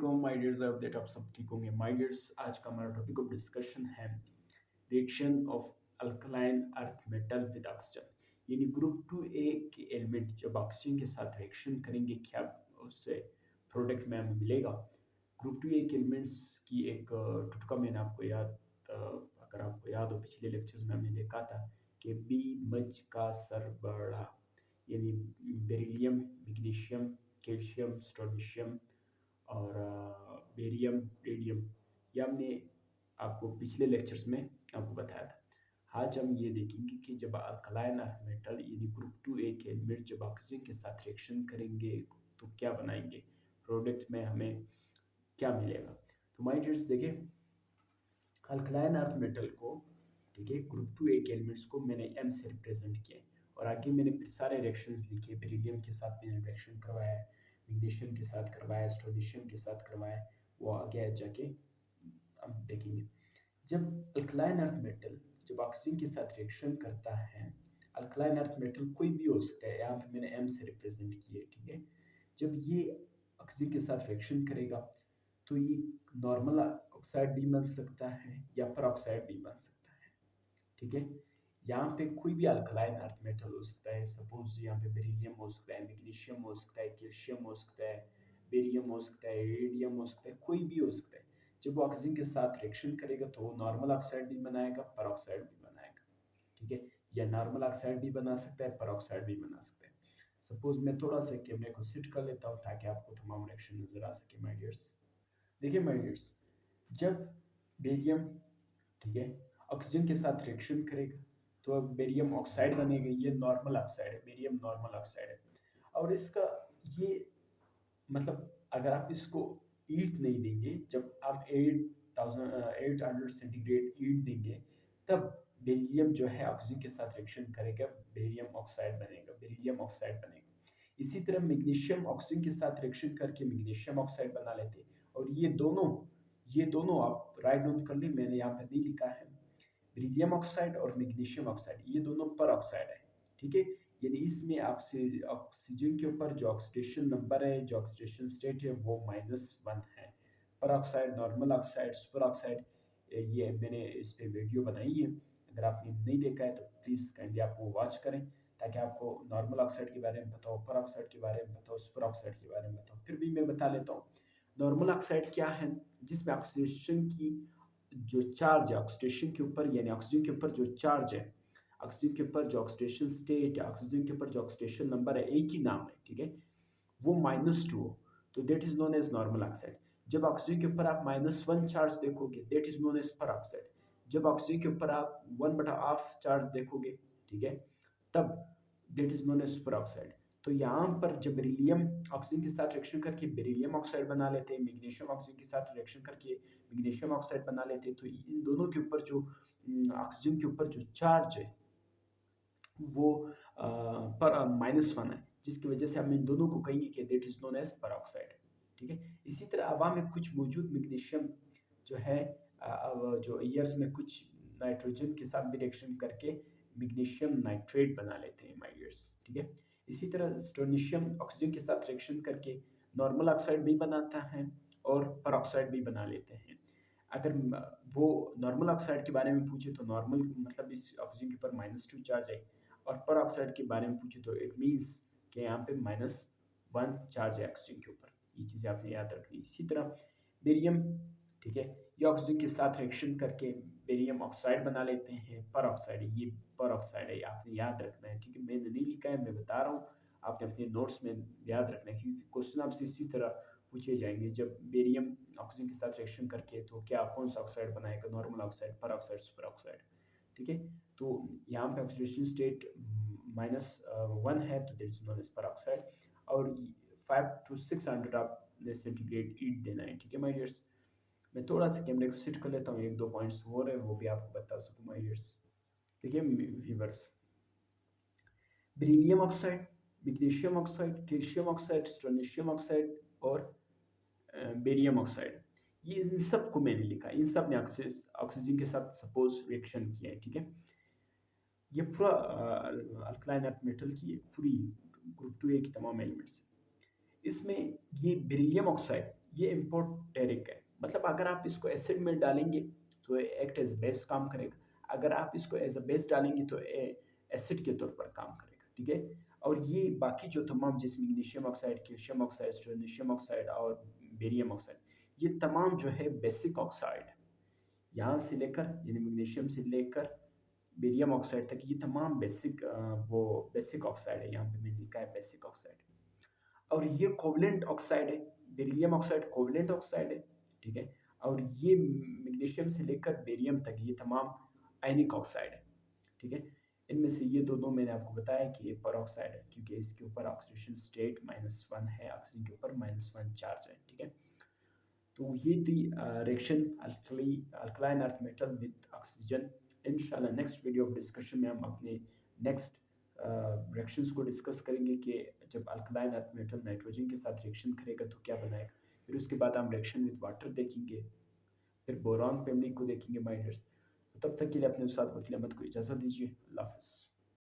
वालेकुम my dears, I update आप सब ठीक होंगे। माय डियर्स, आज का हमारा टॉपिक ऑफ डिस्कशन है reaction of alkaline earth metal with oxygen. यानी ग्रुप 2A के एलिमेंट जब ऑक्सीजन के साथ रिएक्शन करेंगे क्या उससे प्रोडक्ट में हमें मिलेगा। ग्रुप 2A के एलिमेंट्स की एक टुटका मैंने आपको याद अगर आपको याद हो पिछले लेक्चर्स में हमने देखा था कि बी मच का सर बड़ा, यानी बेरिलियम, मैग्नीशियम, कैल्शियम, स्ट्रोंशियम और बेरियम, रेडियम, ये हमने आपको पिछले लेक्चर्स में आपको बताया था। आज हम ये देखेंगे कि जब अल्कलाइन अर्थ मेटल यानी ग्रुप 2A के एलिमेंट जब ऑक्सीजन के साथ रिएक्शन करेंगे तो क्या बनाएंगे, प्रोडक्ट में हमें क्या मिलेगा। तो माय डियर्स देखिए, अल्कलाइन अर्थ मेटल को, ठीक है, ग्रुप 2A के एलिमेंट्स को मैंने M से रिप्रेजेंट किया और आगे मैंने फिर सारे रिएक्शंस लिखे। बेरिलियम के साथ मैंने रिएक्शन करवाया है, मैग्नीशियम के साथ करवाया, स्ट्रोंशियम के साथ करवाया, वो आगे जाके हम देखेंगे। जब अल्कलाइन अर्थ मेटल जब ऑक्सीजन के साथ रिएक्शन करता है, अल्कलाइन अर्थ मेटल कोई भी हो सकता है, यहाँ पे मैंने M से रिप्रेजेंट किए, ठीक है। जब ये ऑक्सीजन के साथ रिएक्शन करेगा तो ये नॉर्मल ऑक्साइड भी बन सकता है या पर ऑक्साइड भी बन सकता है, ठीक है। यहाँ पे कोई भी अल्कलाइन अर्थ मेटल हो सकता है। सपोज यहाँ पे बेरिलियम हो सकता है, मैग्नीशियम हो सकता है, कैल्शियम हो सकता है, बेरियम हो सकता है, रेडियम हो सकता है, कोई भी हो सकता है। जब वो ऑक्सीजन के साथ रिएक्शन करेगा तो वो नॉर्मल ऑक्साइड भी बनाएगा, पर ऑक्साइड भी बनाएगा, ठीक है। या नॉर्मल ऑक्साइड भी बना सकता है, पर ऑक्साइड भी बना सकता है। सपोज मैं थोड़ा सा कैमरे को सेट कर लेता हूँ ताकि आपको तमाम रिएक्शन नजर आ सके माय डियर्स। देखिए माय डियर्स, जब बेरियम, ठीक है, ऑक्सीजन के साथ रिएक्शन करेगा तो अब बेरियम ऑक्साइड बनेगा। ये नॉर्मल ऑक्साइड है, बेरियम नॉर्मल ऑक्साइड है। और इसका ये मतलब अगर आप इसको ईट नहीं देंगे, जब आप 800 सेंटीग्रेड ईट देंगे तब बेरिलियम जो है ऑक्सीजन के साथ रिएक्शन करेगा, बेरियम ऑक्साइड बनेगा, बेरिलियम ऑक्साइड बनेगा। इसी तरह मैग्नीशियम ऑक्सीजन के साथ रिएक्शन करके मैग्नीशियम ऑक्साइड बना लेते हैं। और ये दोनों आप राइट डाउन कर लें, मैंने यहाँ पे नहीं लिखा है। बेरिलियम ऑक्साइड और मैग्नीशियम ऑक्साइड ये दोनों पर ऑक्साइड है, ठीक है। यानी इसमें ऑक्सीजन के ऊपर जो ऑक्सीडेशन नंबर है, जो ऑक्सीडेशन स्टेट है वो -1 है। पर oxide, normal oxide, super oxide, ये मैंने इस पे वीडियो बनाई है। अगर आपने नहीं देखा है तो प्लीज़ काइंडली आप वो वॉच करें ताकि आपको नॉर्मल ऑक्साइड के बारे में बताओ, पर ऑक्साइड के बारे में बताओ, सुपर ऑक्साइड के बारे में बताओ। फिर भी मैं बता लेता हूँ। नॉर्मल ऑक्साइड क्या है, जिसमें ऑक्सीडेशन की जो चार्ज है ऑक्सीडेशन के ऊपर, यानी ऑक्सीजन के ऊपर जो चार्ज है, ऑक्सीजन के ऊपर जो ऑक्सीडेशन स्टेट है, ऑक्सीजन के ऊपर जो ऑक्सीडेशन नंबर है, एक ही नाम है, ठीक है, वो -2 हो तो that is known as normal oxide. जब ऑक्सीजन के ऊपर आप -1 चार्ज देखोगे that is known as peroxide. जब ऑक्सीजन के ऊपर आप 1/2 चार्ज देखोगे, ठीक है, तब that is known as superoxide. तो यहाँ पर जब बेरिलियम ऑक्सीजन के साथ रिएक्शन करके बेरिलियम ऑक्साइड बना लेते हैं, मैग्नीशियम ऑक्सीजन के साथ रिएक्शन करके मैग्नीशियम ऑक्साइड बना लेते हैं, तो इन दोनों के ऊपर जो ऑक्सीजन के ऊपर जो चार्ज है वो पर -1 है, जिसकी वजह से हम इन दोनों को कहेंगे कि that is known as peroxide, ठीक है। इसी तरह हवा में कुछ मौजूद मैग्नीशियम जो है जो एयर्स में कुछ नाइट्रोजन के साथ भी रिएक्शन करके मैग्नीशियम नाइट्रेट बना लेते हैं माय डियर्स, ठीक है। इसी तरह स्ट्रोंशियम ऑक्सीजन के साथ रिएक्शन करके नॉर्मल ऑक्साइड भी बनाता है और पर ऑक्साइड भी बना लेते हैं। अगर वो नॉर्मल ऑक्साइड के बारे में पूछे तो नॉर्मल मतलब इस ऑक्सीजन के ऊपर -2 चार्ज है, और पर ऑक्साइड के बारे में पूछे तो इट मीन्स कि यहाँ पे -1 चार्ज है ऑक्सीजन के ऊपर। ये चीज़ें आपने याद रखनी। इसी तरह बेरियम, ठीक है, ये ऑक्सीजन के साथ रिएक्शन करके बेरियम ऑक्साइड बना लेते हैं, पर ऑक्साइड है, ये पर ऑक्साइड है, आपने याद रखना है, ठीक है। मैंने नहीं लिखा है, मैं बता रहा हूँ, आपने अपने नोट्स में याद रखना है क्योंकि क्वेश्चन आपसे इसी तरह पूछे जाएंगे। जब बेरियम ऑक्सीजन के साथ रिएक्शन करके तो क्या कौन सा ऑक्साइड बनाएगा, नॉर्मल ऑक्साइड, पर ऑक्साइड, सुपर ऑक्साइड, ठीक है। तो यहाँ पे ऑक्सीडेशन स्टेट -1 है तो that is known as peroxide. और 500 to 600 आप सेंटीग्रेड हीट देना है, ठीक है माय डियर्स। मैं थोड़ा सा कैमरे को सेट कर लेता हूँ, एक दो पॉइंट्स और है वो भी आपको बता सकूँ माय डियर्स। देखिए viewers, beryllium oxide, magnesium oxide, calcium oxide, strontium oxide और बेरियम ऑक्साइड, ये इन सब को मैंने लिखा, इन सब ने ऑक्सीजन के साथ सपोज रिएक्शन किया है, ठीक है। ये पूरा अल्कलाइन अर्थ मेटल की पूरी ग्रुप 2A की तमाम एलिमेंट्स है। इसमें ये बेरिलियम ऑक्साइड ये इम्पोर्टेरिक है, मतलब अगर आप इसको एसिड में डालेंगे तो एक्ट एज बेस काम करेगा, अगर आप इसको एज अ बेस डालेंगे तो एसिड के तौर पर काम करेगा, ठीक है। और ये बाकी जो तमाम, जैसे magnesium oxide, calcium oxide, strontium oxide और बेरियम ऑक्साइड, ये तमाम जो है बेसिक ऑक्साइड है। यहाँ से लेकर यानी मैग्नीशियम से लेकर बेरियम ऑक्साइड तक ये तमाम बेसिक वो बेसिक ऑक्साइड है, यहाँ पे मैंने लिखा है बेसिक ऑक्साइड। और ये कोवलेंट ऑक्साइड है, बेरिलियम ऑक्साइड कोवलेंट ऑक्साइड है, ठीक है। और ये मैग्नीशियम से लेकर बेरियम तक ये तमाम आयनिक ऑक्साइड है, ठीक है। इनमें से ये दोनों मैंने आपको बताया कि ये पर ऑक्साइड है, क्योंकि इसके ऊपर ऑक्सीडेशन स्टेट -1 है, ऑक्सीजन के ऊपर -1 चार्ज है, ठीक है। तो ये थी reaction alkaline earth metal with oxygen. इंशाल्लाह नेक्स्ट वीडियो ऑफ डिस्कशन में हम अपने नेक्स्ट रिएक्शंस को डिस्कस करेंगे कि जब अल्कलाइन अर्थ मेटल नाइट्रोजन के साथ रिएक्शन करेगा तो क्या बनाएगा। फिर उसके बाद हम रिएक्शन विद वाटर देखेंगे, फिर बोरॉन फैमिली को देखेंगे माइनर्स। तो तब तक के लिए अपने उस्ताद वकील अहमद को इजाज़त दीजिए। अल्लाह हाफ़िज़।